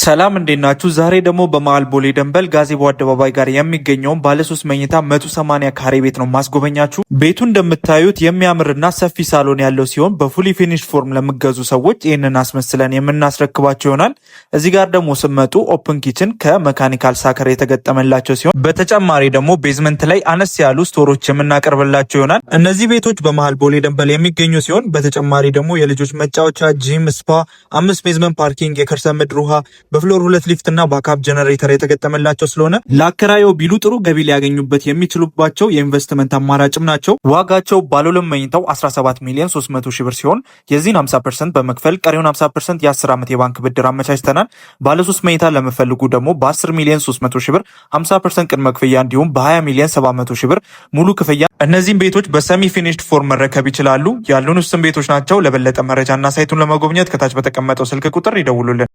ሰላም እንዴት ናችሁ? ዛሬ ደግሞ በመሃል ቦሌ ደንበል ጋዜቦ አደባባይ ጋር የሚገኘውን ባለ 3 መኝታ 180 ካሬ ቤት ነው ማስጎበኛችሁ። ቤቱ እንደምታዩት የሚያምርና ሰፊ ሳሎን ያለው ሲሆን በፉሊ ፊኒሽ ፎርም ለሚገዙ ሰዎች ይህንን አስመስለን የምናስረክባቸው ይሆናል። እዚህ ጋር ደግሞ ስመጡ ኦፕን ኪችን ከመካኒካል ሳከር የተገጠመላቸው ሲሆን በተጨማሪ ደግሞ ቤዝመንት ላይ አነስ ያሉ ስቶሮች የምናቀርብላቸው ይሆናል። እነዚህ ቤቶች በመሃል ቦሌ ደንበል የሚገኙ ሲሆን በተጨማሪ ደግሞ የልጆች መጫወቻ፣ ጂም፣ ስፓ፣ 5 ቤዝመንት ፓርኪንግ፣ የከርሰ ምድር ውሃ በፍሎር 2 ሊፍት እና ባካፕ ጀነሬተር የተገጠመላቸው ስለሆነ ለአከራየው ቢሉ ጥሩ ገቢ ሊያገኙበት የሚችሉባቸው የኢንቨስትመንት አማራጭም ናቸው። ዋጋቸው ባለ 2 መኝታው 17 ሚሊዮን 300 ሺህ ብር ሲሆን የዚህን 50% በመክፈል ቀሪውን 50% የ10 ዓመት የባንክ ብድር አመቻችተናል። ባለ 3 መኝታ ለመፈልጉ ደግሞ በ10 ሚሊዮን 300 ሺህ ብር 50% ቅድመ ክፍያ እንዲሁም በ20 ሚሊዮን 700 ሺህ ብር ሙሉ ክፍያ። እነዚህም ቤቶች በሰሚ ፊኒሽድ ፎርም መረከብ ይችላሉ። ያሉን ውስን ቤቶች ናቸው። ለበለጠ መረጃና ሳይቱን ለመጎብኘት ከታች በተቀመጠው ስልክ ቁጥር ይደውሉልን።